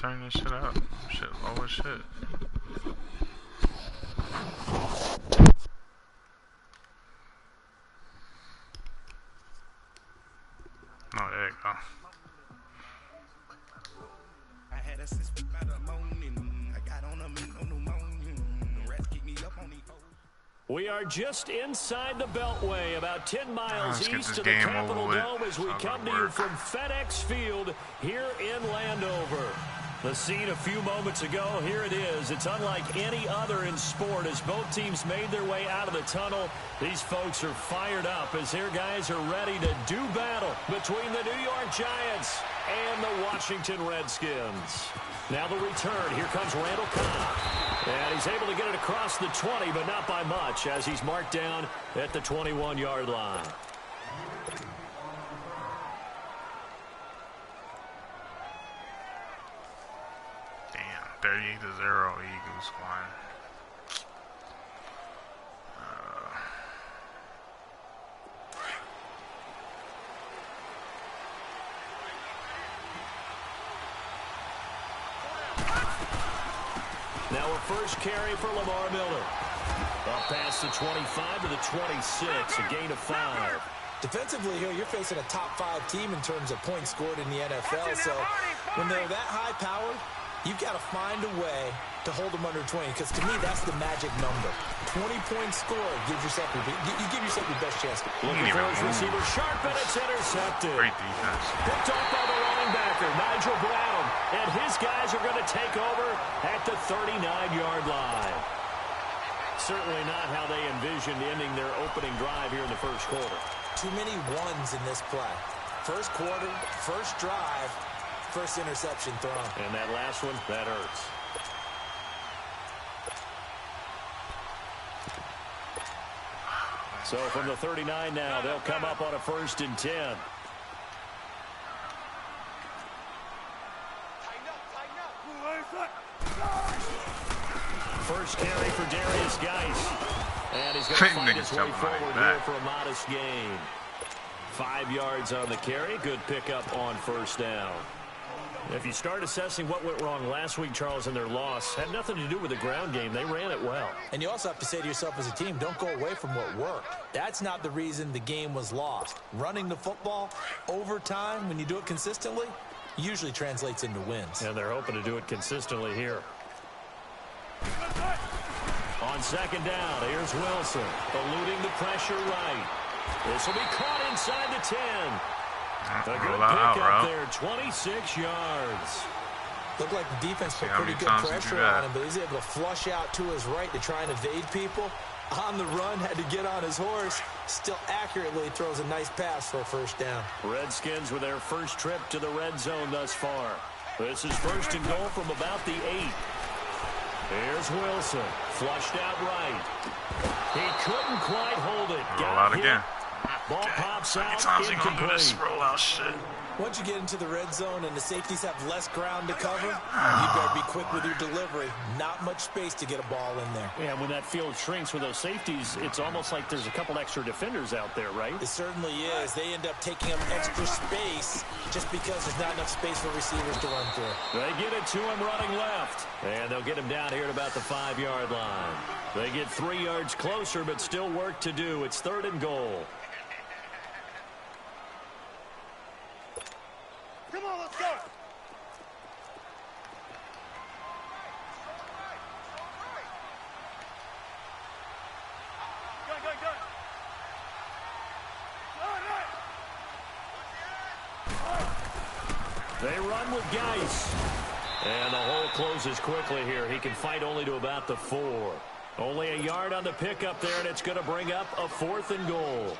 turn this shit up. Shit low as shit. Oh, there you go. I had a sister by the morning. I got on a pneumonia. The rest keep me up on the. We are just inside the Beltway, about 10 miles east of the Capitol Dome as we come to you from FedEx Field here in Landover. The scene a few moments ago, here it is. It's unlike any other in sport as both teams made their way out of the tunnel. These folks are fired up as their guys are ready to do battle between the New York Giants and the Washington Redskins. Now the return. Here comes Randall Cobb. And he's able to get it across the 20, but not by much as he's marked down at the 21-yard line. Damn, 38-0 Eagles won. Now a first carry for Lamar Miller. Up past the 25 to the 26, a gain of 5. Defensively here, you're facing a top 5 team in terms of points scored in the NFL. So when they're that high powered, you've got to find a way to hold them under 20. Because to me, that's the magic number. 20 points scored gives yourself you give yourself your best chance. Looking for his receiver sharp, and it's intercepted. Great defense. Picked off by the running backer, Nigel Brown. And his guys are going to take over at the 39-yard line. Certainly not how they envisioned ending their opening drive here in the first quarter. Too many ones in this play. First quarter, first drive, first interception thrown. And that last one, that hurts. So from the 39 now, they'll come up on a 1st and 10. First carry for Darius Geis. And he's going to find his way forward here for a modest gain. 5 yards on the carry. Good pickup on first down. If you start assessing what went wrong last week, Charles, in their loss, had nothing to do with the ground game. They ran it well. And you also have to say to yourself as a team, don't go away from what worked. That's not the reason the game was lost. Running the football over time, when you do it consistently, usually translates into wins. And they're hoping to do it consistently here. On 2nd down, here's Wilson, eluding the pressure right. This will be caught inside the 10. A good pickup there, 26 yards. Looked like the defense put pretty good pressure on him, but he's able to flush out to his right to try and evade people. On the run, had to get on his horse. Still accurately throws a nice pass for a first down. Redskins with their first trip to the red zone thus far. This is 1st and goal from about the 8. Here's Wilson, flushed out right. He couldn't quite hold it. Got hit. Again. Ball pops out, incomplete. Once you get into the red zone and the safeties have less ground to cover, you better be quick with your delivery. Not much space to get a ball in there. Yeah, when that field shrinks with those safeties, it's almost like there's a couple extra defenders out there, right? It certainly is. They end up taking up extra space just because there's not enough space for receivers to run through. They get it to him running left. And they'll get him down here at about the 5-yard line. They get 3 yards closer, but still work to do. It's 3rd and goal. Come on, let's go. They run with Geis. And the hole closes quickly here. He can fight only to about the 4. Only a yard on the pickup there, and it's going to bring up a 4th and goal.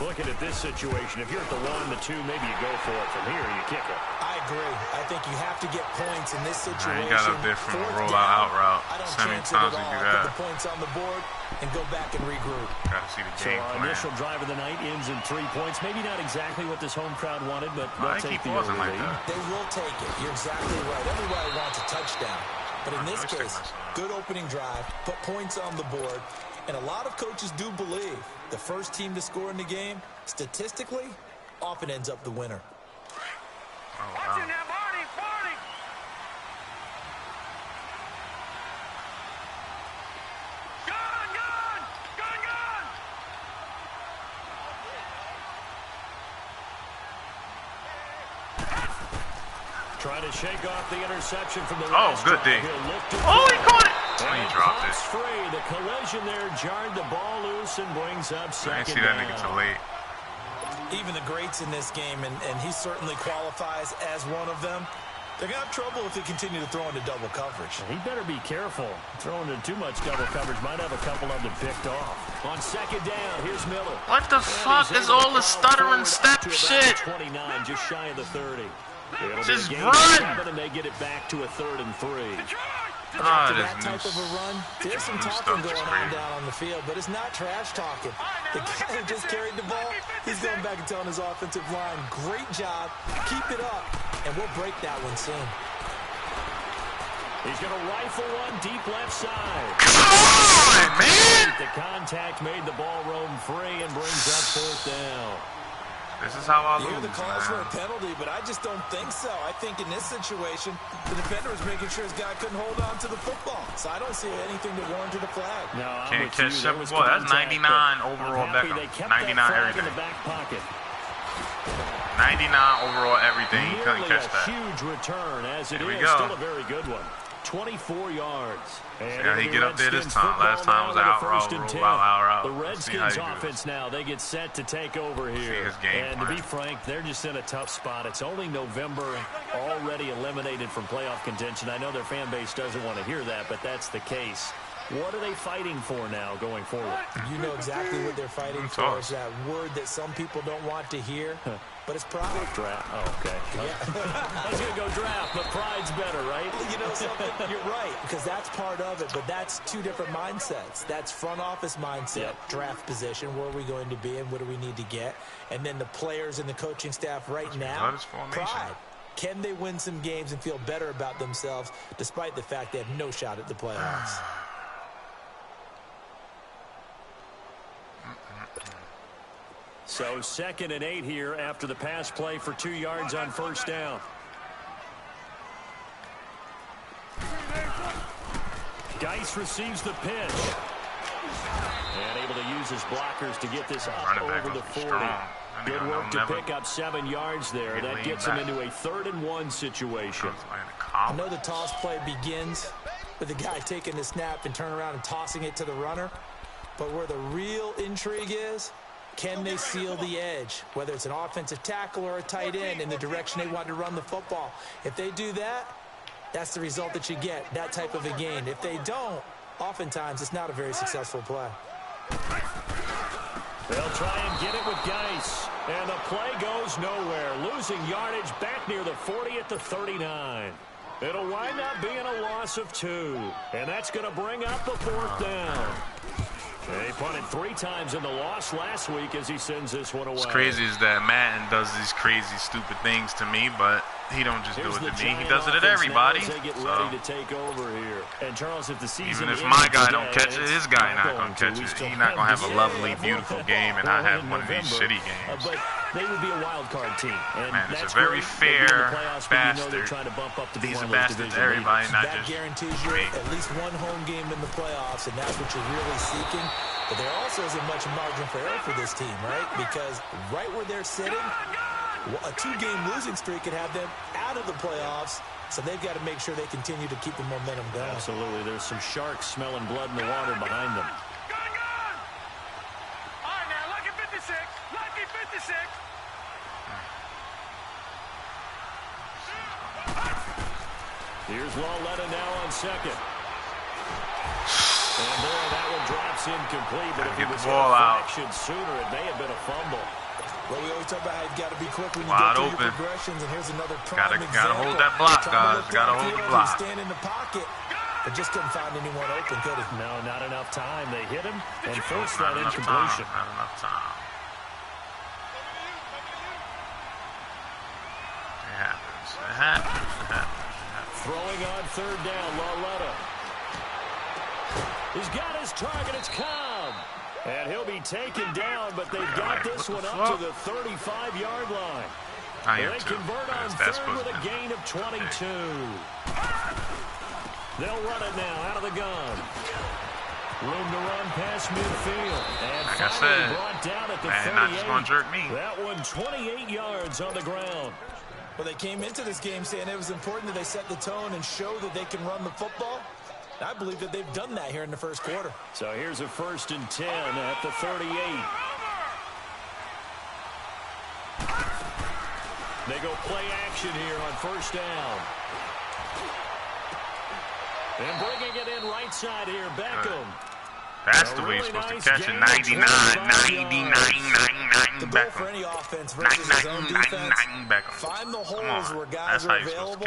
Looking at this situation, if you're at the 1, the 2, maybe you go for it. From here, you kick it. I agree. I think you have to get points in this situation. You got a different roll-out route. So many times you do that. Put the points on the board and go back and regroup. Got to see the game plan. So our initial drive of the night ends in 3 points. Maybe not exactly what this home crowd wanted, but they'll take the early lead. They will take it. You're exactly right. Everybody wants a touchdown. But in this case, good opening drive, put points on the board, and a lot of coaches do believe the first team to score in the game, statistically, often ends up the winner. Oh, wow. Trying to shake off the interception from the good D. Oh, he caught it. Oh, he dropped it. Free. The collision there jarred the ball loose and brings up second I didn't see that nigga till late. Even the greats in this game, and he certainly qualifies as one of them, they're going to have trouble if they continue to throw into double coverage. He better be careful. Throwing into too much double coverage might have a couple of them picked off. On second down, here's Miller. What the fuck is all the stuttering step shit? 29, just shy of the 30. Just run! And they get it back to a 3rd and 3. After that type of a run, there's some talking going on down on the field, but it's not trash talking. The guy who just carried the ball, he's going back and telling his offensive line, great job, keep it up, and we'll break that one soon. He's going to rifle one deep left side. Come on, man! The contact made the ball roam free and brings up 4th down. This is how I lose, You hear the calls for man. a penalty, but I just don't think so. I think in this situation, the defender was making sure his guy couldn't hold on to the football. So I don't see anything to warrant a flag. No, Can't catch that. Boy, that's 99 overall Beckham. 99 everything. 99 overall everything. He couldn't catch that. Huge return as it Here we is. go. Still a very good one. 24 yards. And Yeah, he get up there this time. Last time was out route. The Redskins offense now, they get set to take over here. And to be frank, they're just in a tough spot. It's only November, already eliminated from playoff contention. I know their fan base doesn't want to hear that, but that's the case. What are they fighting for now going forward? You know exactly what they're fighting for. It's that word that some people don't want to hear, but it's pride. Draft. Oh, okay. Yeah. I was going to go draft, but pride's better, right? You know something? You're right, because that's part of it, but that's two different mindsets. That's front office mindset, draft position, where are we going to be and what do we need to get? And then the players and the coaching staff right now, pride. Can they win some games and feel better about themselves despite the fact they have no shot at the playoffs? So 2nd and 8 here after the pass play for 2 yards on 1st down. Geis receives the pitch. And able to use his blockers to get this up over the 40. Good work to pick up 7 yards there. That gets him into a 3rd and 1 situation. I know the toss play begins with the guy taking the snap and turning around and tossing it to the runner. But where the real intrigue is, can they seal the edge, whether it's an offensive tackle or a tight end, in the direction they want to run the football? If they do that, that's the result that you get, that type of a gain. If they don't, oftentimes it's not a very successful play. They'll try and get it with Geis. And the play goes nowhere. Losing yardage back near the 40 at the 39. It'll wind up being a loss of 2. And that's going to bring up the 4th down. He punted 3 times in the loss last week as he sends this one away. What's crazy is that Madden does these crazy, stupid things to me, but he don't just do it to me. He does it at everybody. They get ready to take over here. And Charles, if the season even if my guy don't catch it, his guy not going to catch it. He's not going to have a lovely, beautiful game, and I have one of these shitty games. But they would be a wild card team. And man, it's a very fair bastard. He's a bastard to everybody, not that just guarantees you me. at least one home game in the playoffs, and that's what you're really seeking. But there also isn't much margin for error for this team, right? Because right where they're sitting, a 2-game losing streak could have them out of the playoffs. So they've got to make sure they continue to keep the momentum going. Absolutely. There's some sharks smelling blood in the water behind them. All right, now, lucky 56. Lucky 56. Here's Lawletta now on 2nd. And boy, that one drops incomplete. But if he was ball out sooner, it may have been a fumble. Well, we always talk about how you've got to be quick when you wide get through open. your progressions, and here's another prime example. Gotta hold that block, guys. Gotta hold the block. Stand in the pocket, but just couldn't find anyone open, could he? No, not enough time. They hit him and forced that incompletion. Not enough time. It happens. It happens. It happens. Throwing on 3rd down, Lawletta. He's got his target. It's Cobb. And he'll be taken down, but they've got this one up to the 35-yard line. They convert on 3rd with a gain of 22. They'll run it now out of the gun. Room to run past midfield. And like I said, brought down at the man, 38. not just going to jerk me. That one 28 yards on the ground. Well, they came into this game saying it was important that they set the tone and show that they can run the football. I believe that they've done that here in the first quarter. So here's a 1st and 10 at the 38. They go play action here on 1st down. And bringing it in right side here, Beckham. That's the way you're supposed to catch it. 99, 99, 99, Beckham. For any offense versus his own defense, find the holes where guys are available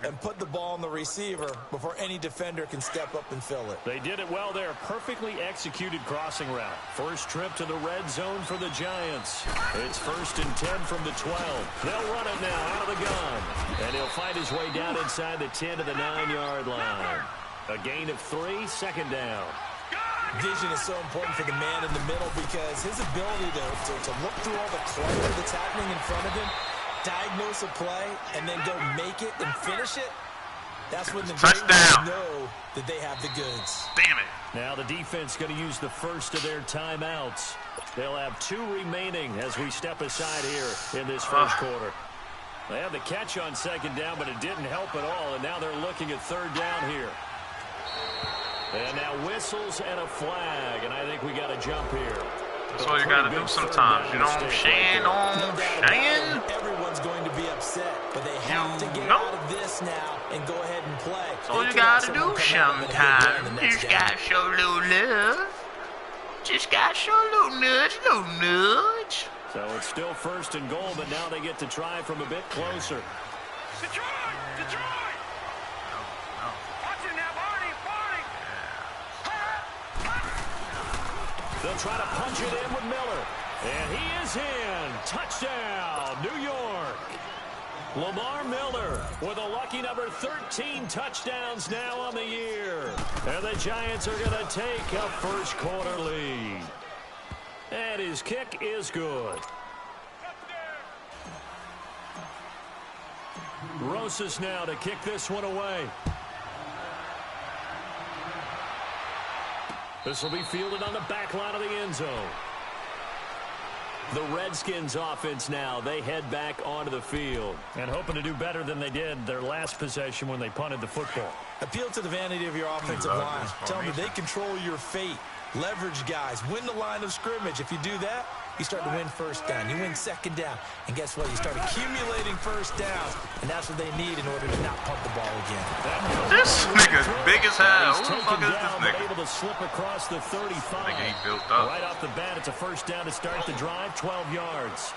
and put the ball on the receiver before any defender can step up and fill it. They did it well there. Perfectly executed crossing route. First trip to the red zone for the Giants. It's 1st and 10 from the 12. They'll run it now out of the gun. And he'll find his way down inside the 10 to the 9-yard line. A gain of 3, 2nd down. Vision is so important for the man in the middle because his ability to look through all the clutter that's happening in front of him, diagnose a play, and then go make it and finish it, that's when the touchdown know that they have the goods. Damn it. Now the defense going to use the first of their timeouts. They'll have 2 remaining as we step aside here in this first quarter. They had the catch on 2nd down, but it didn't help at all, and now they're looking at 3rd down here. And now whistles and a flag, and I think we got to jump here. That's all you got to do sometimes. You know what I'm saying? Everyone's going to be upset, but they have to get out of this now and go ahead and play. That's all you got to do sometimes. Just got to show a little love. Just got to show a little nudge, So it's still 1st and goal, but now they get to try from a bit closer. Detroit! They'll try to punch it in with Miller. And he is in. Touchdown, New York. Lamar Miller with a lucky number 13 touchdowns now on the year. And the Giants are going to take a first quarter lead. And his kick is good. Rosas now to kick this one away. This will be fielded on the back line of the end zone. The Redskins offense now, they head back onto the field and hoping to do better than they did their last possession when they punted the football. Appeal to the vanity of your offensive line. Tell them that they control your fate. Leverage guys. Win the line of scrimmage. If you do that, you start to win 1st down. You win 2nd down. And guess what? You start accumulating 1st downs. And that's what they need in order to not punt the ball again. This nigga's big as hell. Who the fuck is this nigga? Able to slip across the 35. Nigga, he built up. Right off the bat, it's a 1st down to start the drive, 12 yards.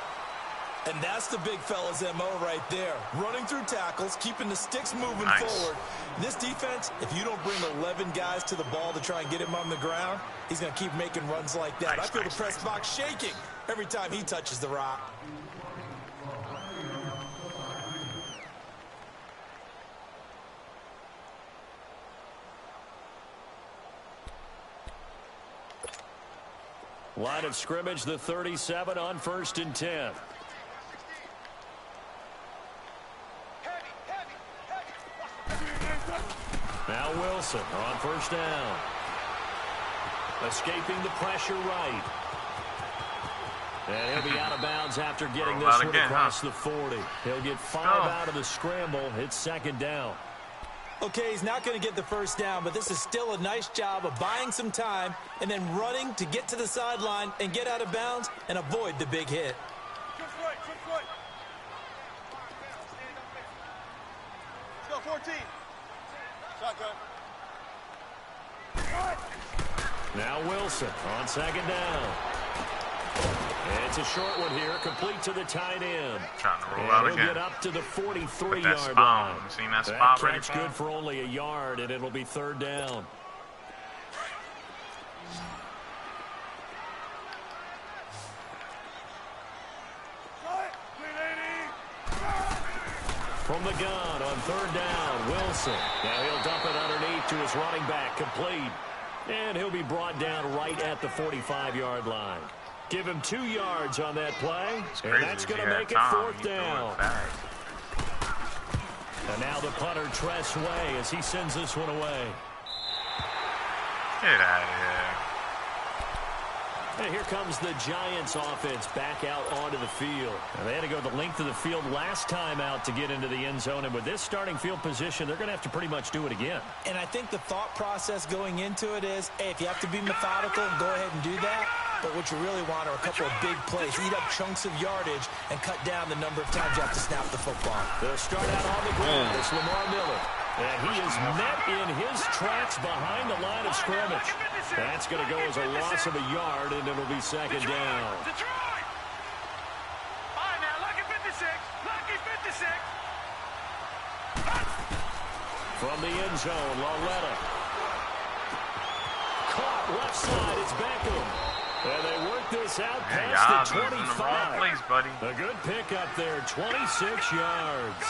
And that's the big fella's MO right there. Running through tackles, keeping the sticks moving forward. This defense, if you don't bring 11 guys to the ball to try and get him on the ground, he's going to keep making runs like that. I feel the press box shaking every time he touches the rock. Line of scrimmage, the 37 on 1st and 10. Now Wilson on 1st down. Escaping the pressure right. And he'll be out of bounds after getting this one across the 40. He'll get 5 out of the scramble. It's 2nd down. Okay, he's not going to get the 1st down, but this is still a nice job of buying some time and then running to get to the sideline and get out of bounds and avoid the big hit. Let's go, 14. Shotgun. Now Wilson on 2nd down. It's a short one here, complete to the tight end. Trying to roll out again. He'll get up to the 43-yard line. Seen that spot ready? That's good for only a yard, and it'll be 3rd down. From the gun on 3rd down, Wilson. Now he'll dump it underneath to his running back, complete. And he'll be brought down right at the 45-yard line. Give him 2 yards on that play, and that's going to make it 4th down. And now the punter, Tress Way, as he sends this one away. Get out of here. And here comes the Giants offense back out onto the field. And they had to go the length of the field last time out to get into the end zone. And with this starting field position, they're going to have to pretty much do it again. And I think the thought process going into it is, hey, if you have to be methodical, go ahead and do that. But what you really want are a couple of big plays. Eat up chunks of yardage and cut down the number of times you have to snap the football. They'll start out on the ground. It's Lamar Miller. And he is met in his tracks behind the line of scrimmage. That's going to go as a loss of a yard, and it'll be second down. Detroit! All right, now, lucky 56. Lucky 56. From the end zone, Lauletta. Caught left side. It's Beckham. And they work this out past the 25. Place, buddy. A good pick up there, 26 yards.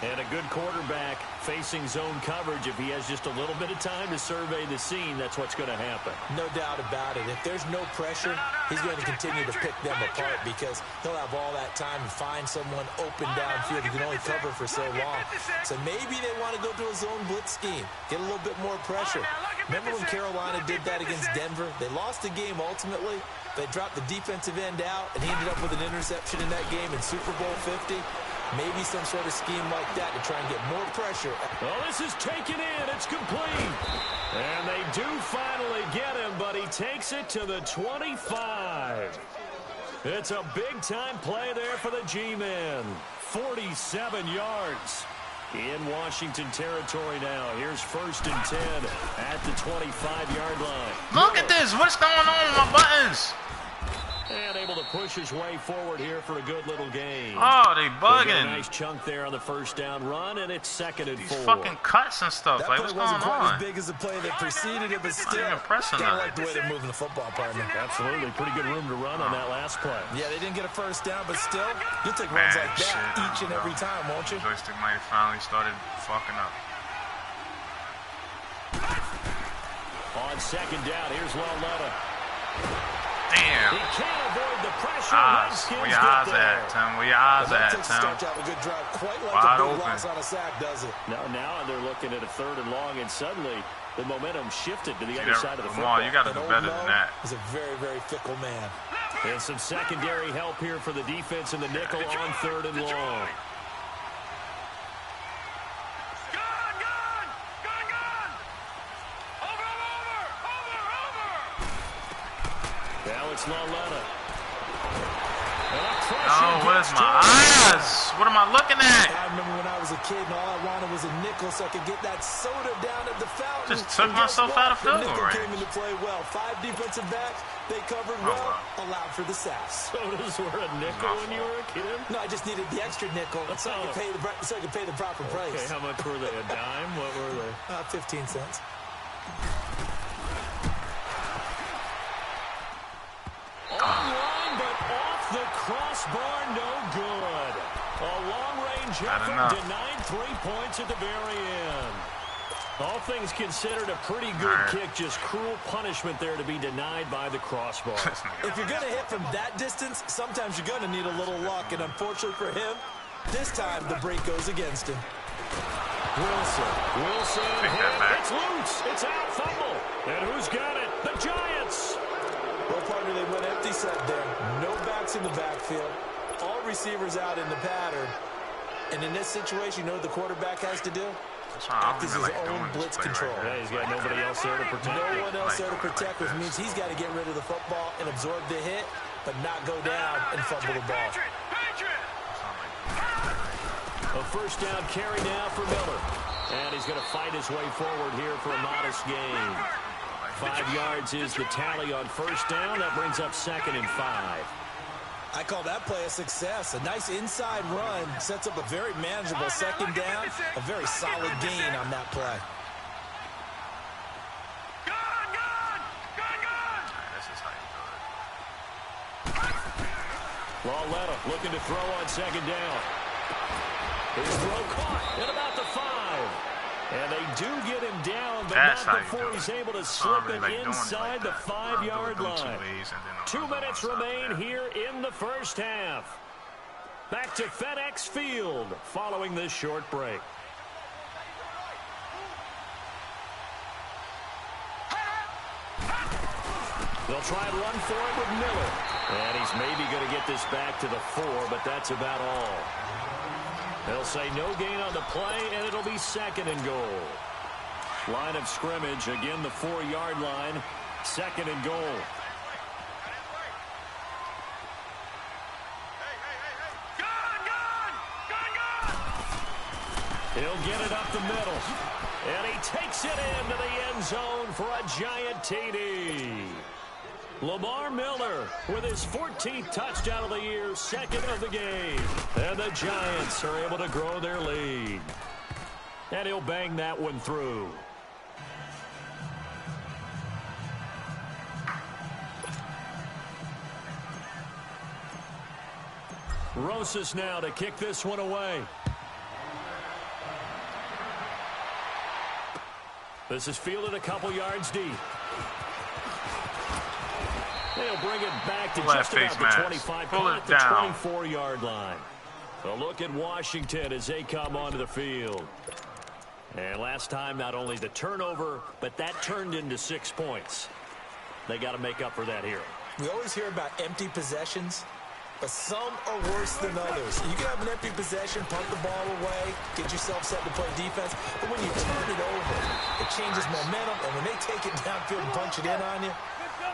And a good quarterback facing zone coverage. If he has just a little bit of time to survey the scene, that's what's going to happen. No doubt about it. If there's no pressure, he's going to continue to pick them apart because he'll have all that time to find someone open downfield. He can only cover for so long. So maybe they want to go to a zone blitz scheme, get a little bit more pressure. Remember when Carolina did that against Denver? They lost the game ultimately. They dropped the defensive end out, and he ended up with an interception in that game in Super Bowl 50. Maybe some sort of scheme like that to try and get more pressure. Well, this is taken in. It's complete. And they do finally get him, but he takes it to the 25. It's a big-time play there for the G-men. 47 yards in Washington territory now. Here's 1st and 10 at the 25-yard line. Look at this. What's going on with my buttons? And able to push his way forward here for a good little gain. Oh, they bugging. They get a nice chunk there on the first down run, and it's 2nd and 4. These fucking cuts and stuff. That like, play what's wasn't going quite on? as big as the play that preceded it, but still, even pressing kind of that. like the way they're moving the football, partner. Absolutely. Pretty good room to run on that last play. Yeah, they didn't get a first down, but still, you'll take runs like that each and every time, won't you? Joystick might have finally started fucking up. On 2nd down, here's Lauletta. Damn. He can't avoid the pressure. Where your eyes at, Tim? Where your eyes at, Tim? Start to have a good drive, quite like Wide a big open. loss on a sack, does it? Now they're looking at a 3rd and long, and suddenly the momentum shifted to the other side of the Lamar, football. you got to do better than that. He's a very, very fickle man. And some secondary help here for the defense in the nickel on 3rd and long. Now it's Lauletta. Oh, what is my eyes? What am I looking at? I remember when I was a kid and all I wanted was a nickel so I could get that soda down at the fountain. Just took myself out of field goal range. The nickel came into play well. 5 defensive backs, they covered well, allowed for the sacks. Sodas were a nickel when you were a kid? No, I just needed the extra nickel so I could pay the proper price. Okay, how much were they? A dime? What were they? 15 cents. Online, but off the crossbar, no good. A long-range effort denied 3 points at the very end. All things considered, a pretty good kick. Just cruel punishment there to be denied by the crossbar. If you're going to hit from that distance, sometimes you're going to need a little luck. And unfortunately for him, this time the break goes against him. Wilson, it's loose. It's out, fumble. And who's got it? The Giants. Well, partner, they went empty set there. No backs in the backfield. All receivers out in the pattern. And in this situation, you know what the quarterback has to do? Act as his own blitz control. Yeah, he's got nobody else there to protect. No one else there to protect, which means he's got to get rid of the football and absorb the hit, but not go down and fumble the ball. A first down carry now for Miller. And he's going to fight his way forward here for a modest gain. 5 yards is the tally on first down. That brings up 2nd and 5. I call that play a success. A nice inside run sets up a very manageable 2nd down. A very solid gain on that play. Lauletta looking to throw on 2nd down. His throw caught at about the 5. And they do get him down, but not before he's able to slip it inside the 5-yard line. 2 minutes remain here in the first half. Back to FedEx Field following this short break. They'll try and run for it with Miller. And he's maybe going to get this back to the 4, but that's about all. They'll say no gain on the play, and it'll be 2nd and goal. Line of scrimmage, again the 4-yard line, 2nd and goal. He'll get it up the middle. And he takes it into the end zone for a giant TD. Lamar Miller with his 14th touchdown of the year, 2nd of the game. And the Giants are able to grow their lead. And he'll bang that one through. Rosas now to kick this one away. This is fielded a couple yards deep. They'll bring it back to just about the 25, call it the 24-yard line. A look at Washington as they come onto the field. And last time, not only the turnover, but that turned into 6 points. They got to make up for that here. We always hear about empty possessions, but some are worse than others. You can have an empty possession, punt the ball away, get yourself set to play defense, but when you turn it over, it changes momentum, and when they take it downfield and punch it in on you,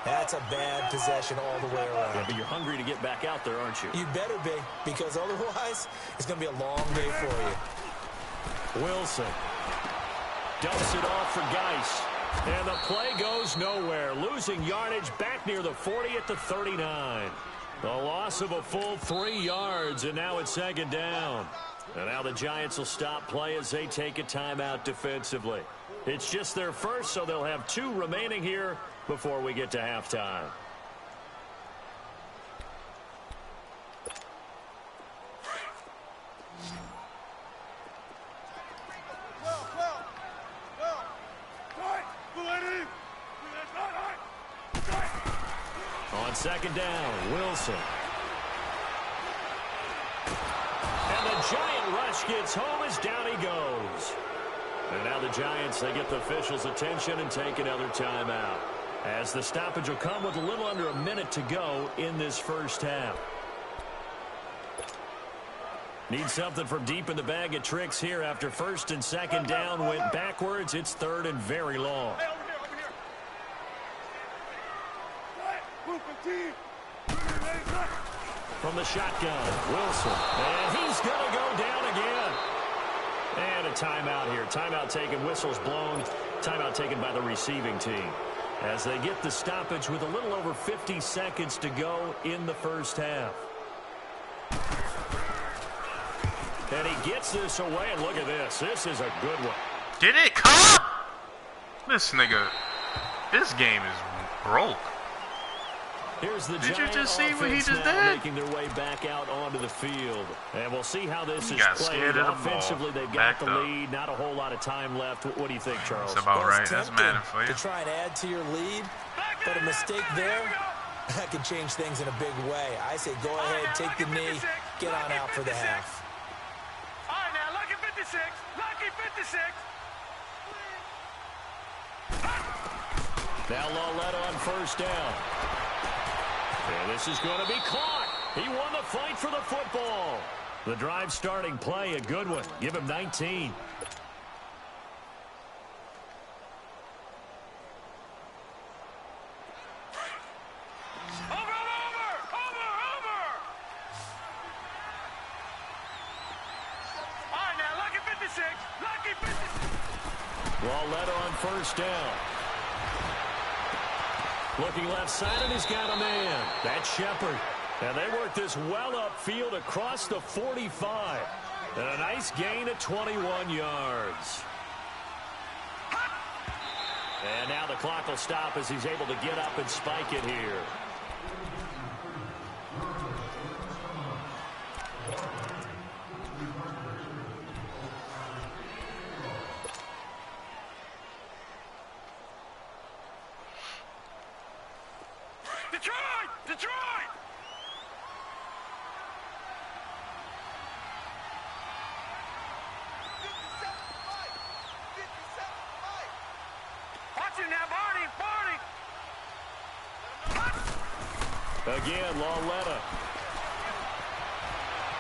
that's a bad possession all the way around. Yeah, but you're hungry to get back out there, aren't you? You better be, because otherwise, it's going to be a long day for you. Wilson dumps it off for Geis. And the play goes nowhere. Losing yardage back near the 40 at the 39. The loss of a full 3 yards, and now it's 2nd down. And now the Giants will stop play as they take a timeout defensively. It's just their first, so they'll have 2 remaining here before we get to halftime. On 2nd down, Wilson. And the giant rush gets home as down he goes. And now the Giants, they get the officials' attention and take another timeout. As the stoppage will come with a little under a minute to go in this first half. Need something from deep in the bag of tricks here after 1st and 2nd down went backwards. It's 3rd and very long. From the shotgun, Wilson. And he's going to go down again. And a timeout here. Timeout taken, whistles blown. Timeout taken by the receiving team. As they get the stoppage with a little over 50 seconds to go in the first half. And he gets this away, and look at this. This is a good one. Did it come? This nigga, this game is broke. Here's the Did you Giant just see what he just did? did? Making their way back out onto the field. And we'll see how this is scared played. of the Offensively, ball. they've got Backed the up. lead. Not a whole lot of time left. What do you think, Charles? That's about right. It's That's tempting Madden for you. to try and add to your lead, but a mistake there, that can change things in a big way. I say go ahead, take the knee, get on out for the half. All right, now, lucky 56. Lucky 56. Now Lawletta on 1st down. And this is going to be caught. He won the fight for the football. The drive starting play, a good one. Give him 19. Lawletta on 1st down. Looking left side, and he's got a man. That's Shepard. And they work this well upfield across the 45. And a nice gain of 21 yards. And now the clock will stop as he's able to get up and spike it here. Detroit! Watch it now, Barney! Again, Lauletta.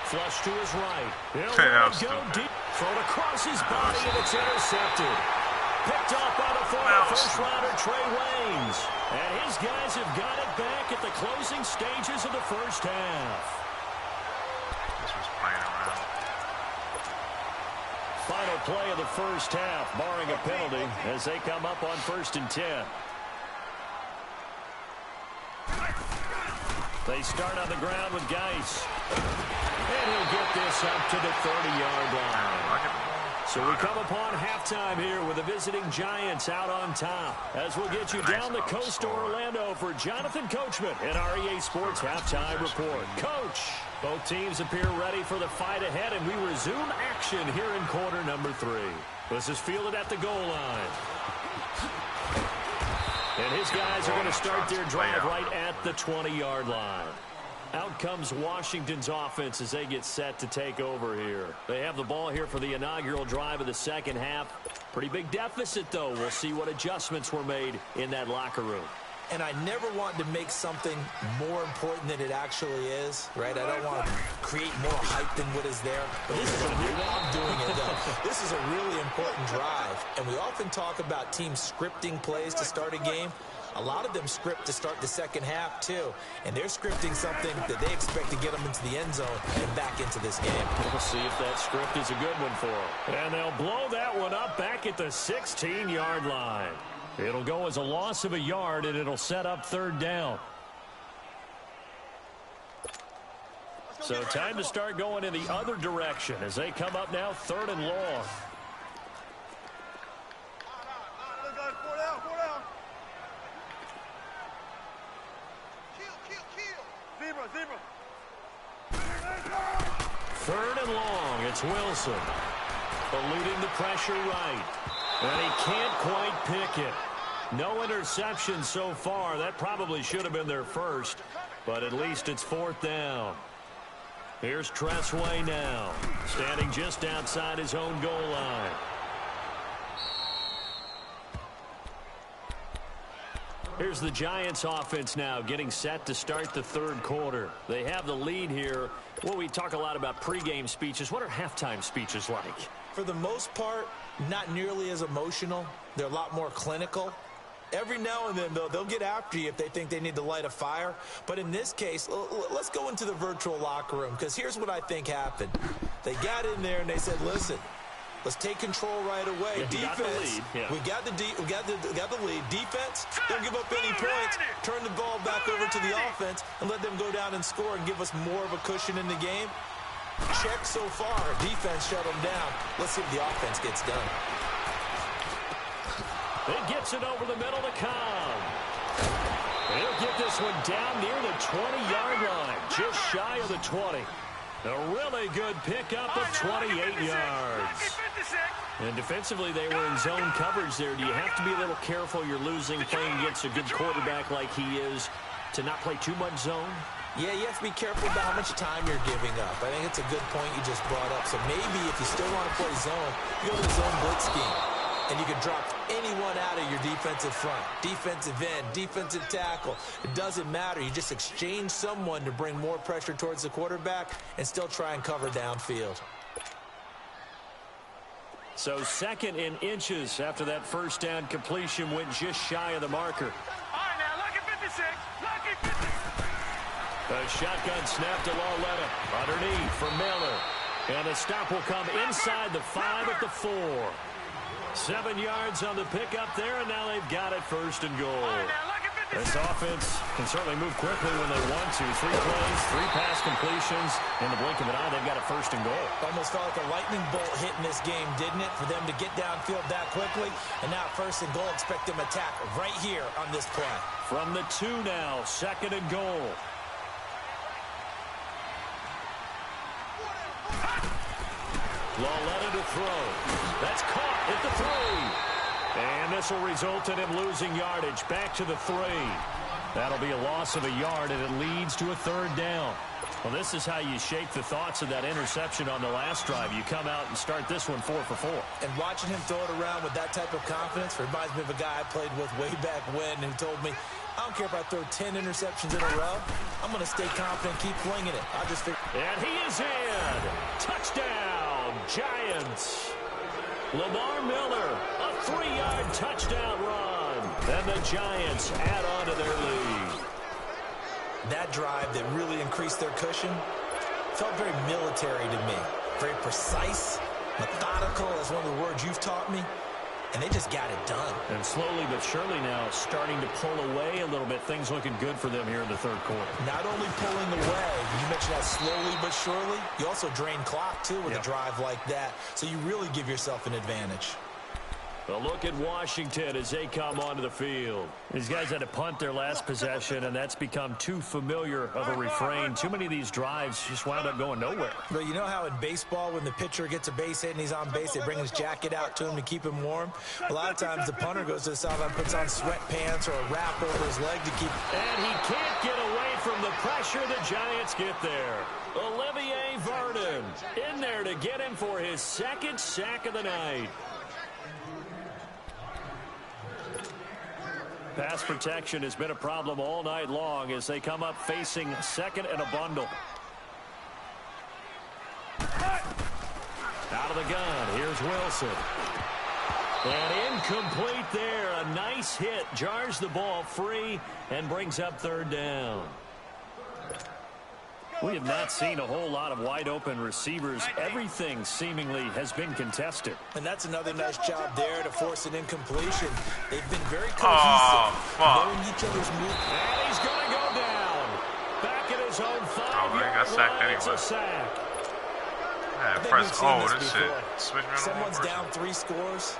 Flush to his right. He'll let it go deep. Thrown across his body, and it's intercepted. Picked off by the former first-rounder Trey Waynes. And his guys have got it back at the closing stages of the first half. This was playing around. Final play of the first half, barring a penalty, as they come up on 1st and 10. They start on the ground with Geis. And he'll get this up to the 30-yard line. So we come upon halftime here with the visiting Giants out on top. As we'll get you down the coast to Orlando for Jonathan Coachman in our EA Sports Halftime Report. Coach, both teams appear ready for the fight ahead, and we resume action here in quarter number 3. This is fielded at the goal line. And his guys are going to start their drive right at the 20-yard line. Out comes Washington's offense as they get set to take over here. They have the ball here for the inaugural drive of the second half. Pretty big deficit, though. We'll see what adjustments were made in that locker room. And I never want to make something more important than it actually is, right? I don't want to create more hype than what is there. But this is I'm doing it, though. This is a really important drive. And we often talk about teams scripting plays to start a game. A lot of them script to start the second half, too. And they're scripting something that they expect to get them into the end zone and back into this game. We'll see if that script is a good one for them. And they'll blow that one up back at the 16-yard line. It'll go as a loss of a yard, and it'll set up 3rd down. So time to start going in the other direction as they come up now 3rd and long. Third and long, it's Wilson. Eluding the pressure right. And he can't quite pick it. No interception so far. That probably should have been their first. But at least it's 4th down. Here's Tressway now. Standing just outside his own goal line. Here's the Giants offense now getting set to start the 3rd quarter. They have the lead here. Well, we talk a lot about pregame speeches. What are halftime speeches like? For the most part, not nearly as emotional. They're a lot more clinical. Every now and then, though, they'll get after you if they think they need to light a fire. But in this case, let's go into the virtual locker room, because here's what I think happened. They got in there and they said, listen, let's take control right away. Defense, we got the lead. Defense, don't give up any points. Turn the ball back over to the offense and let them go down and score and give us more of a cushion in the game. Check so far. Defense shut them down. Let's see if the offense gets done. It gets it over the middle to Cobb. He'll get this one down near the 20-yard line, just shy of the 20. A really good pickup of 28 yards. And defensively, they were in zone coverage there. Do you have to be a little careful? You're losing, playing against a good quarterback like he is, to not play too much zone? Yeah, you have to be careful about how much time you're giving up. I think it's a good point you just brought up. So maybe if you still want to play zone, you go to the zone blitz scheme. And you can drop anyone out of your defensive front, defensive end, defensive tackle. It doesn't matter. You just exchange someone to bring more pressure towards the quarterback and still try and cover downfield. So 2nd in inches after that first down completion went just shy of the marker. All right, now, look at 56. Look at 56. A shotgun snap to Lauletta. Underneath for Miller. And the stop will come inside the 5 at the 4. 7 yards on the pickup there, and now they've got it 1st and goal. This offense can certainly move quickly when they want to. 3 plays, 3 pass completions. In the blink of an eye, they've got a 1st and goal. Almost felt like a lightning bolt hit in this game, didn't it? For them to get downfield that quickly. And now 1st and goal, expect them to attack right here on this play. From the 2 now, 2nd and goal. Lauletta to throw. That's caught at the 3. And this will result in him losing yardage back to the 3. That'll be a loss of a yard, and it leads to a 3rd down. Well, this is how you shake the thoughts of that interception on the last drive. You come out and start this one 4 for 4. And watching him throw it around with that type of confidence reminds me of a guy I played with way back when who told me, I don't care if I throw 10 interceptions in a row. I'm going to stay confident, keep flinging it. I'll just figure. And he is in. Touchdown, Giants. Lamar Miller, a 3-yard touchdown run. And the Giants add on to their lead. That drive that really increased their cushion felt very military to me. Very precise, methodical, that's one of the words you've taught me. And they just got it done. And slowly but surely now starting to pull away a little bit. Things looking good for them here in the third quarter. Not only pulling away, you mentioned that slowly but surely, you also drain clock, too, with a drive like that. So you really give yourself an advantage. A look at Washington as they come onto the field. These guys had to punt their last possession, and that's become too familiar of a refrain. Too many of these drives just wound up going nowhere. But you know how in baseball, when the pitcher gets a base hit and he's on base, they bring his jacket out to him to keep him warm? A lot of times the punter goes to the sideline, puts on sweatpants or a wrap over his leg to keep. And he can't get away from the pressure. The Giants get there. Olivier Vernon in there to get him for his second sack of the night. Pass protection has been a problem all night long as they come up facing second and a bundle. Out of the gun, here's Wilson. And incomplete there. A nice hit. Jars the ball free and brings up third down. We have not seen a whole lot of wide-open receivers. Everything seemingly has been contested. And that's another nice job there to force an incompletion. They've been very cohesive, knowing each other's movement. And he's going to go down. Back at his own 5-yard line. It's a sack. Yeah, press O. This shit. Switch me. Someone's down 3 scores.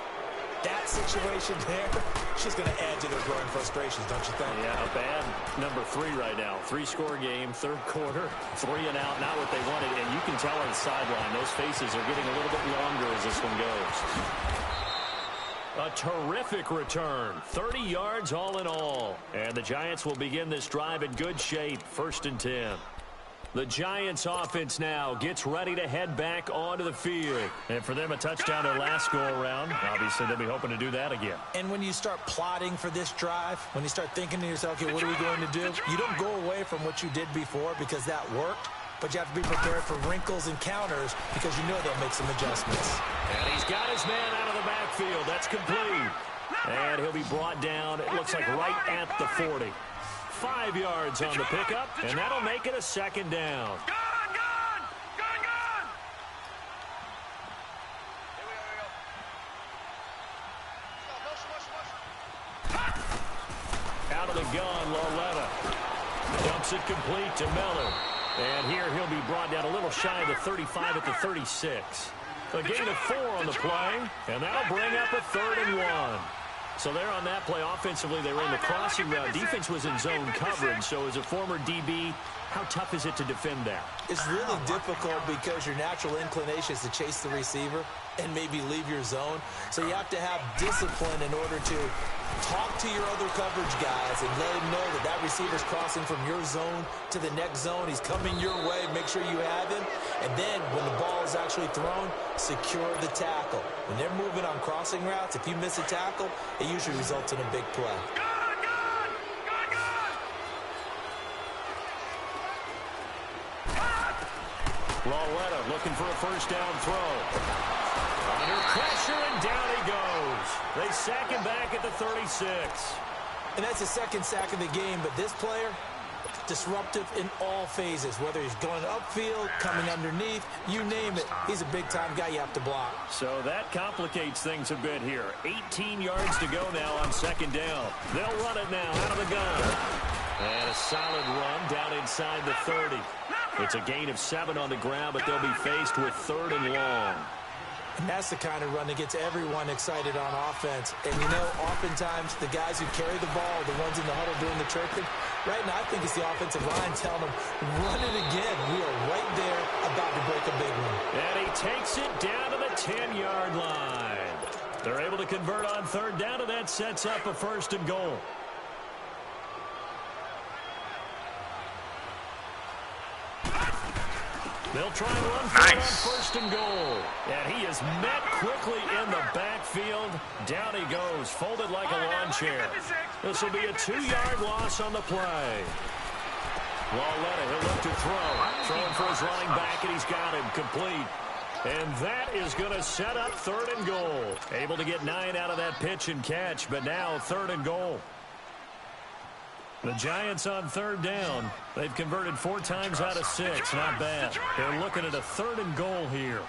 That situation there, it's just going to add to their growing frustrations, don't you think? Yeah, a bad number 3 right now. 3-score game, third quarter, 3 and out, not what they wanted. And you can tell on the sideline, those faces are getting a little bit longer as this one goes. A terrific return, 30 yards all in all. And the Giants will begin this drive in good shape, 1st and 10. The Giants offense now gets ready to head back onto the field. And for them, a touchdown their last go-around. Obviously, they'll be hoping to do that again. And when you start plotting for this drive, when you start thinking to yourself, okay, what are we going to do? You don't go away from what you did before because that worked. But you have to be prepared for wrinkles and counters because you know they'll make some adjustments. And he's got his man out of the backfield. That's complete. And he'll be brought down, it looks like right at the 40. 5 yards on the pickup, and that'll make it a second down. Out of the gun, Loletta. Dumps it complete to Miller. And here he'll be brought down a little shy of the 35 at the 36. A gain of 4 on the play, and that'll bring up a 3rd and 1. So there on that play, offensively, they ran the crossing route. Defense was in zone coverage, so as a former DB, how tough is it to defend that? It's really difficult because your natural inclination is to chase the receiver and maybe leave your zone. So you have to have discipline in order to talk to your other coverage guys and let them know that that receiver's crossing from your zone to the next zone. He's coming your way. Make sure you have him. And then when the ball is actually thrown, secure the tackle. When they're moving on crossing routes, if you miss a tackle, it usually results in a big play. Loletta looking for a first down throw. Under pressure, and down he goes. They sack him back at the 36. And that's the second sack of the game, but this player, disruptive in all phases, whether he's going upfield, coming underneath, you name it. He's a big-time guy you have to block. So that complicates things a bit here. 18 yards to go now on second down. They'll run it now out of the gun. And a solid run down inside the 30. It's a gain of 7 on the ground, but they'll be faced with 3rd and long. And that's the kind of run that gets everyone excited on offense. And, you know, oftentimes the guys who carry the ball are the ones in the huddle doing the chirping. Right now, I think it's the offensive line telling them, run it again. We are right there about to break a big one. And he takes it down to the 10-yard line. They're able to convert on 3rd down, and that sets up a 1st and goal. They'll try and run for it on first and goal. And he is met quickly in the backfield. Down he goes, folded like a lawn chair. This will be a 2-yard loss on the play. Lauletta, he'll look to throw. Throwing for his running back, and he's got him complete. And that is going to set up third and goal. Able to get 9 out of that pitch and catch, but now third and goal. The Giants on third down. They've converted 4 times out of 6. Not bad. They're looking at a third and goal here.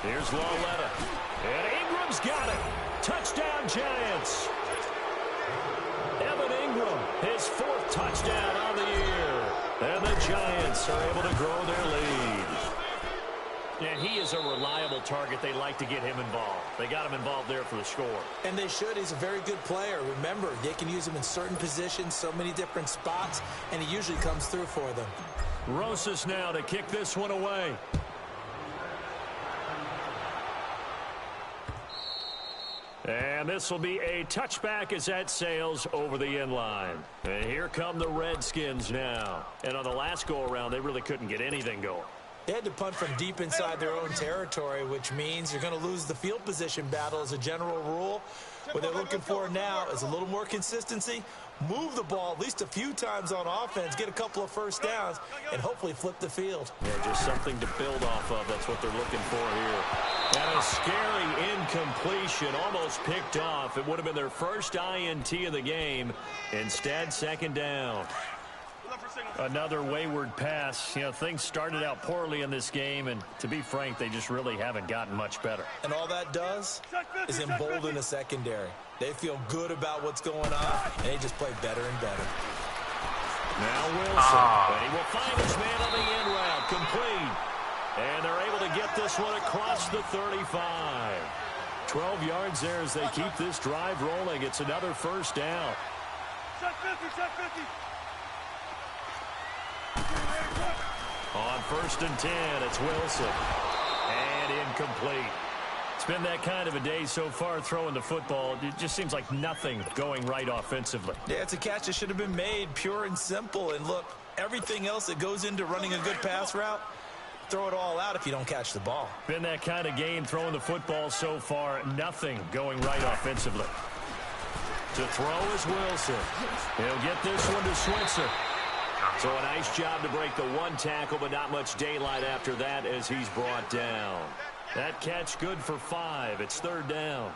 Here's Lauletta. And Ingram's got it. Touchdown, Giants. Evan Ingram, his 4th touchdown on the year. And the Giants are able to grow their lead. And he is a reliable target. They like to get him involved. They got him involved there for the score. And they should. He's a very good player. Remember, they can use him in certain positions, so many different spots, and he usually comes through for them. Rosas now to kick this one away. And this will be a touchback as that sails over the end line. And here come the Redskins now. And on the last go-around, they really couldn't get anything going. They had to punt from deep inside their own territory, which means you're going to lose the field position battle as a general rule. What they're looking for now is a little more consistency, move the ball at least a few times on offense, get a couple of first downs, and hopefully flip the field. Yeah, just something to build off of. That's what they're looking for here. And a scary incompletion, almost picked off. It would have been their first INT of the game. Instead, second down. Another wayward pass. You know, things started out poorly in this game, and to be frank, they just really haven't gotten much better. And all that does is embolden the secondary. They feel good about what's going on, and they just play better and better. Now Wilson, and he will find his man on the end route, complete. And they're able to get this one across the 35. 12 yards there as they keep this drive rolling. It's another first down. Check 50, check 50. On first and 10, it's Wilson. And incomplete. It's been that kind of a day so far throwing the football. It just seems like nothing going right offensively. Yeah, it's a catch that should have been made, pure and simple. And look, everything else that goes into running a good pass route, throw it all out if you don't catch the ball. Been that kind of game throwing the football so far. Nothing going right offensively. To throw is Wilson. He'll get this one to Switzer. So a nice job to break the one tackle, but not much daylight after that as he's brought down. That catch good for 5. It's third down.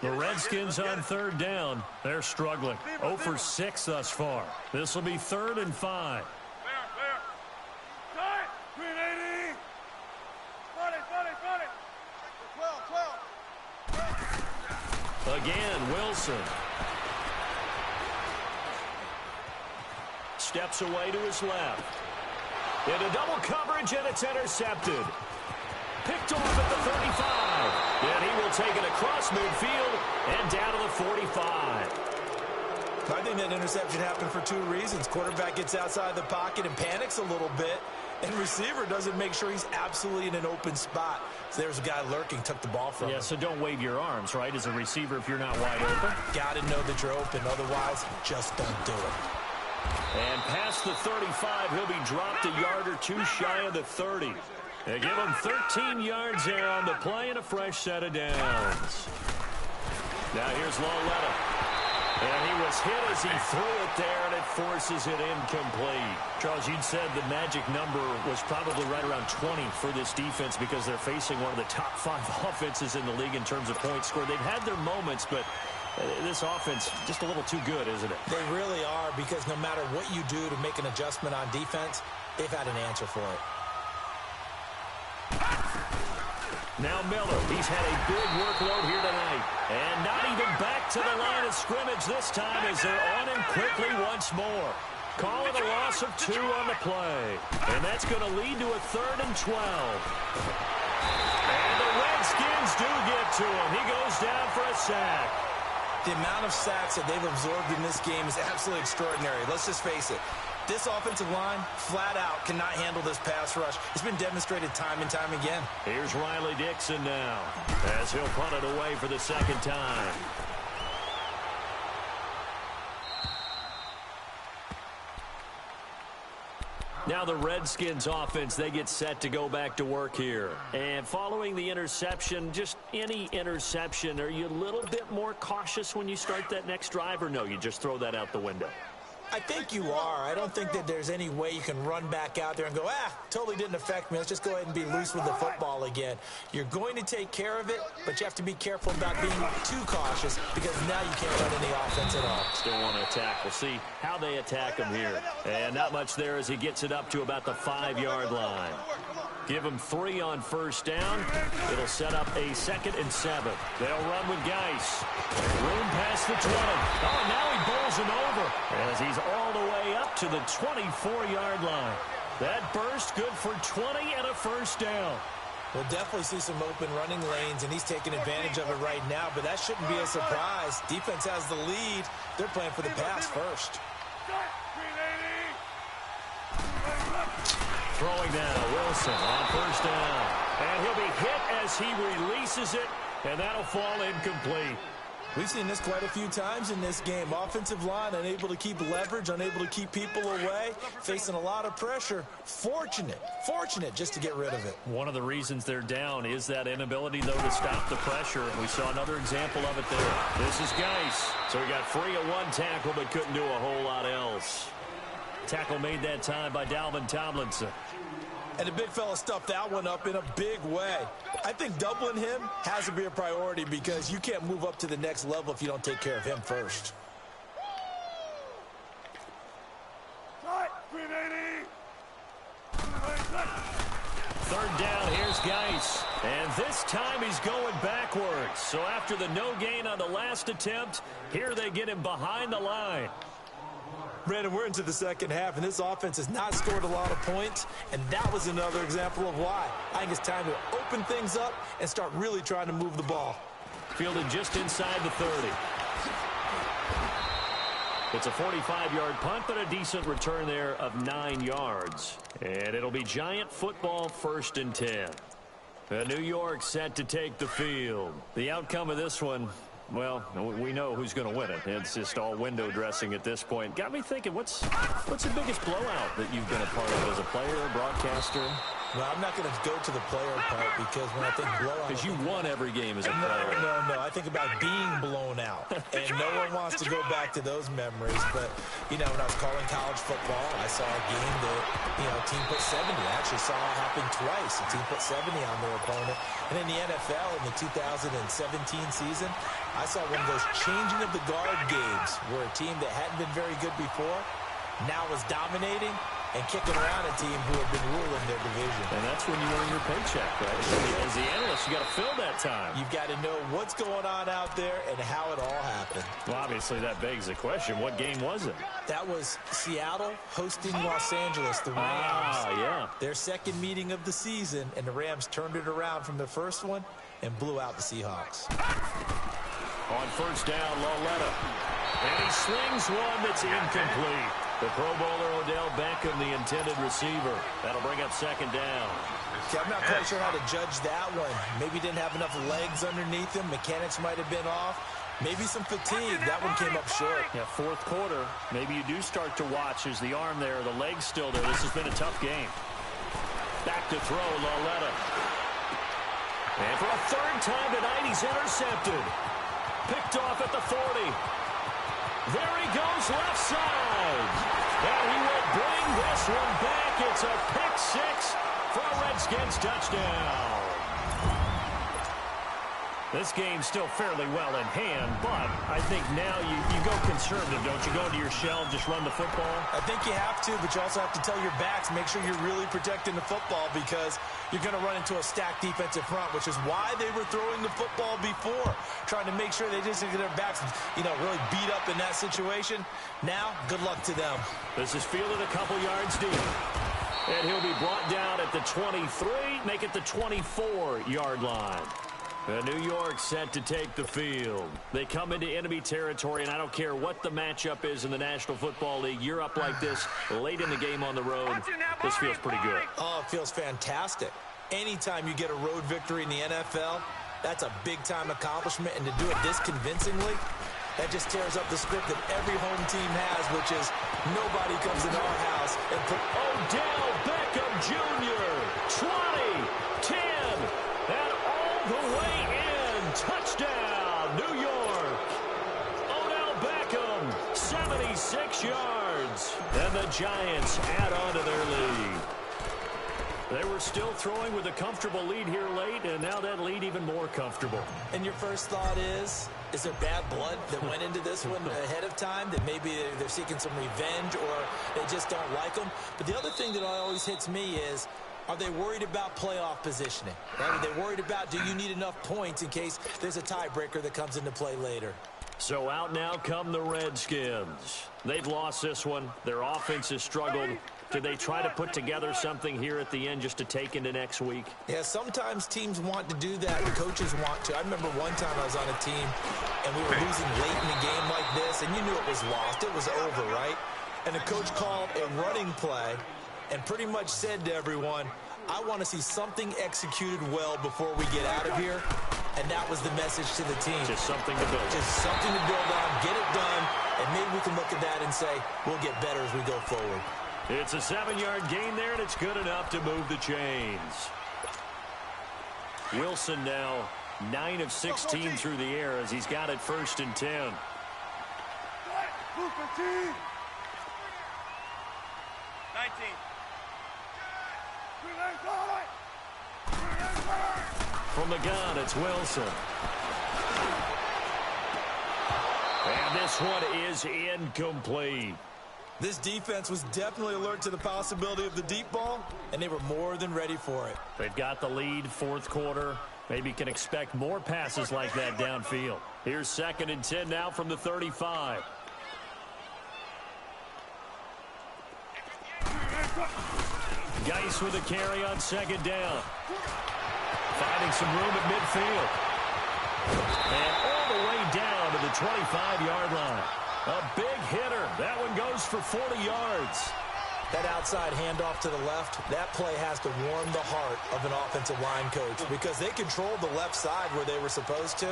The Redskins on third down. They're struggling. 0 for 6 thus far. This will be 3rd and 5. Green 80. 40. Again, Wilson. Steps away to his left. Into double coverage, and it's intercepted. Picked off at the 35. And he will take it across midfield and down to the 45. I think that interception happened for 2 reasons. Quarterback gets outside the pocket and panics a little bit, and receiver doesn't make sure he's absolutely in an open spot. So there's a guy lurking, took the ball from him. Yeah, so don't wave your arms, right, as a receiver if you're not wide open. Got to know that you're open. Otherwise, just don't do it. And past the 35, he'll be dropped a yard or 2 shy of the 30. They give him 13 yards there on the play and a fresh set of downs. Now here's Lauletta. And he was hit as he threw it there, and it forces it incomplete. Charles, you'd said the magic number was probably right around 20 for this defense because they're facing one of the top 5 offenses in the league in terms of points scored. They've had their moments, but this offense just a little too good, isn't it? They really are, because no matter what you do to make an adjustment on defense, they've had an answer for it. Now Miller, he's had a big workload here tonight. And not even back to the line of scrimmage this time as they're on him quickly once more. Calling a loss of 2 on the play. And that's going to lead to a 3rd and 12. And the Redskins do get to him. He goes down for a sack. The amount of sacks that they've absorbed in this game is absolutely extraordinary. Let's just face it. This offensive line, flat out, cannot handle this pass rush. It's been demonstrated time and time again. Here's Riley Dixon now as he'll punt it away for the second time. Now the Redskins offense, they get set to go back to work here. And following the interception, just any interception, are you a little bit more cautious when you start that next drive, or no, you just throw that out the window? I think you are. I don't think that there's any way you can run back out there and go, totally didn't affect me. Let's just go ahead and be loose with the football again. You're going to take care of it, but you have to be careful about being too cautious because now you can't run any offense at all. Still want to attack. We'll see how they attack him here. And not much there as he gets it up to about the 5-yard line. Give him 3 on first down. It'll set up a 2nd and 7. They'll run with Geis. Room past the 20. Oh, now he bowls him over as he's all the way up to the 24-yard line. That burst good for 20 and a first down. We'll definitely see some open running lanes, and he's taking advantage of it right now, but that shouldn't be a surprise. Defense has the lead. They're playing for the pass first. Throwing now, Wilson on first down. And he'll be hit as he releases it, and that'll fall incomplete. We've seen this quite a few times in this game. Offensive line unable to keep leverage, unable to keep people away, facing a lot of pressure. Fortunate just to get rid of it. One of the reasons they're down is that inability, though, to stop the pressure. We saw another example of it there. This is Geis. So he got free of 1 tackle, but couldn't do a whole lot else. Tackle made that time by Dalvin Tomlinson. And the big fella stuffed that one up in a big way. I think doubling him has to be a priority because you can't move up to the next level if you don't take care of him first. Third down, here's Geis. And this time he's going backwards. So after the no gain on the last attempt, here they get him behind the line. Brandon, we're into the second half, and this offense has not scored a lot of points, and that was another example of why. I think it's time to open things up and start really trying to move the ball. Fielded just inside the 30. It's a 45-yard punt, but a decent return there of 9 yards. And it'll be Giant football, 1st and 10. New York set to take the field. The outcome of this one, well, we know who's going to win it. It's just all window dressing at this point. Got me thinking, what's the biggest blowout that you've been a part of as a player, a broadcaster? Well, I'm not going to go to the player part because when I think blowout... Because you won every game as a player. No. I think about being blown out. And no one wants to go back to those memories. But, you know, when I was calling college football, I saw a game that, you know, a team put 70. I actually saw it happen twice. A team put 70 on their opponent. And in the NFL, in the 2017 season, I saw one of those changing of the guard games where a team that hadn't been very good before now was dominating and kicking around a team who had been ruling their division. And that's when you earn your paycheck, right? As the analyst, you got to fill that time. You've got to know what's going on out there and how it all happened. Well, obviously, that begs the question, what game was it? That was Seattle hosting Los Angeles, the Rams. Yeah. Their second meeting of the season, and the Rams turned it around from the first one and blew out the Seahawks. On first down, Loletta. And he slings one that's incomplete. The Pro Bowler Odell Beckham, the intended receiver. That'll bring up 2nd down. Okay, I'm not quite sure how to judge that one. Maybe didn't have enough legs underneath him. Mechanics might have been off. Maybe some fatigue. That one came up short. Yeah, 4th quarter. Maybe you do start to watch as the arm there, the leg's still there. This has been a tough game. Back to throw, Loletta. And for a 3rd time tonight, he's intercepted. Picked off at the 40. There he goes, left side. And he will bring this one back. It's a pick 6 for a Redskins touchdown. This game's still fairly well in hand, but I think now you go conservative, don't you? Go into your shell and just run the football? I think you have to, but you also have to tell your backs, make sure you're really protecting the football because you're going to run into a stacked defensive front, which is why they were throwing the football before, trying to make sure they just get their backs, you know, really beat up in that situation. Now, good luck to them. This is fielded a couple yards deep. And he'll be brought down at the 23, make it the 24-yard line. New York set to take the field. They come into enemy territory, and I don't care what the matchup is in the National Football League. You're up like this late in the game on the road. This feels pretty good. Oh, it feels fantastic. Anytime you get a road victory in the NFL, that's a big-time accomplishment, and to do it this convincingly, That just tears up the script that every home team has, which is nobody comes into our house and put Odell Beckham Jr. 20, 10, and all the way in. Touchdown, New York. Odell Beckham, 76 yards. And the Giants add on to their lead. They were still throwing with a comfortable lead here late, and now that lead even more comfortable. And your first thought is there bad blood that went into this one ahead of time, that maybe they're seeking some revenge or they just don't like them? But the other thing that always hits me is, are they worried about playoff positioning? Right? Are they worried about, do you need enough points in case there's a tiebreaker that comes into play later? So out now come the Redskins. They've lost this one. Their offense has struggled. Do they try to put together something here at the end just to take into next week? Yeah, sometimes teams want to do that. The coaches want to. I remember one time I was on a team, and we were losing late in a game like this, and you knew it was lost. It was over, right? And the coach called a running play and pretty much said to everyone, I want to see something executed well before we get out of here. And that was the message to the team. Just something to build. Just something to build on, get it done, and maybe we can look at that and say, we'll get better as we go forward. It's a 7-yard gain there, and it's good enough to move the chains. Wilson now 9 of 16 through the air as he's got it 1st and 10. Move 15. 19. From the gun, it's Wilson. And this one is incomplete. This defense was definitely alert to the possibility of the deep ball, and they were more than ready for it. They've got the lead, 4th quarter. Maybe can expect more passes like that downfield. Here's 2nd and 10 now from the 35. Geis with a carry on 2nd down. Finding some room at midfield. And all the way down to the 25-yard line. A big hitter. That one goes for 40 yards. That outside handoff to the left, that play has to warm the heart of an offensive line coach because they controlled the left side where they were supposed to.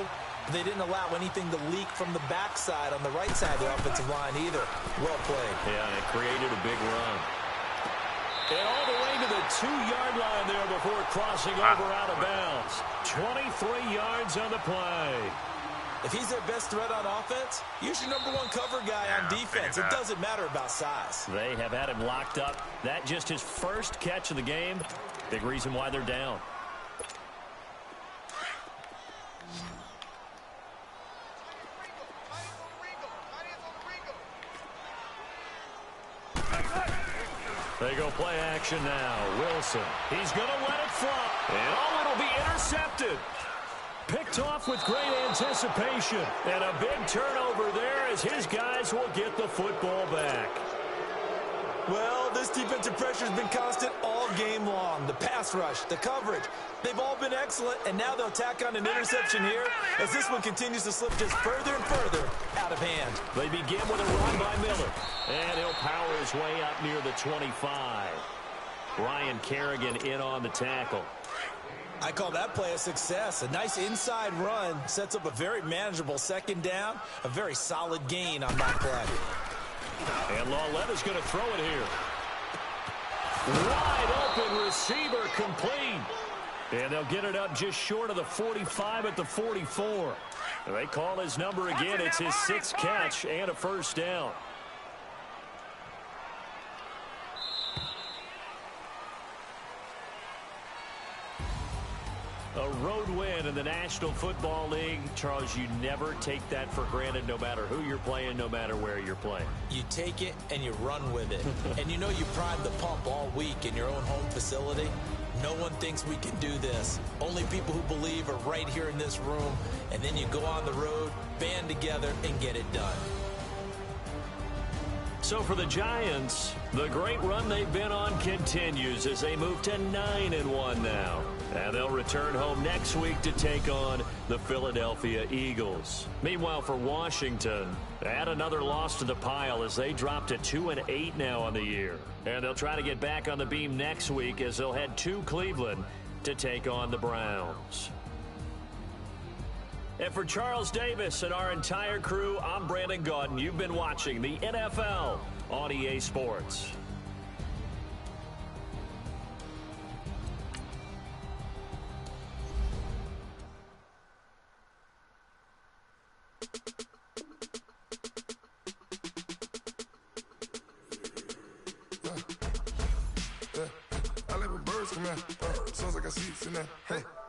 They didn't allow anything to leak from the backside on the right side of the offensive line either. Well played. Yeah, and it created a big run. And all the way to the 2-yard line there before crossing over out of bounds. 23 yards on the play. If he's their best threat on offense, use your #1 cover guy on defense. It doesn't matter about size. They have had him locked up. That just his first catch of the game. Big reason why they're down. They go play action now. Wilson. He's going to let it fly. And it'll be intercepted. Picked off with great anticipation. And a big turnover there as his guys will get the football back. Well, this defensive pressure has been constant all game long. The pass rush, the coverage, they've all been excellent, and now they'll tack on an interception here as this one continues to slip just further and further out of hand. They begin with a run by Miller, and he'll power his way up near the 25. Ryan Kerrigan in on the tackle. I call that play a success. A nice inside run sets up a very manageable 2nd down, a very solid gain on that play. And Lawletta's going to throw it here. Wide open receiver complete. And they'll get it up just short of the 45 at the 44. And they call his number again. It's his 6th catch and a 1st down. A road win in the National Football League. Charles, you never take that for granted no matter who you're playing, no matter where you're playing. You take it and you run with it. And you know you prime the pump all week in your own home facility. No one thinks we can do this. Only people who believe are right here in this room. And then you go on the road, band together, and get it done. So for the Giants, the great run they've been on continues as they move to 9-1 now. And they'll return home next week to take on the Philadelphia Eagles. Meanwhile, for Washington, add another loss to the pile as they drop to 2-8 now on the year. And they'll try to get back on the beam next week as they'll head to Cleveland to take on the Browns. And for Charles Davis and our entire crew, I'm Brandon Gaudin. You've been watching the NFL on EA Sports. I live with birds come out. Sounds like I see it in there. Hey.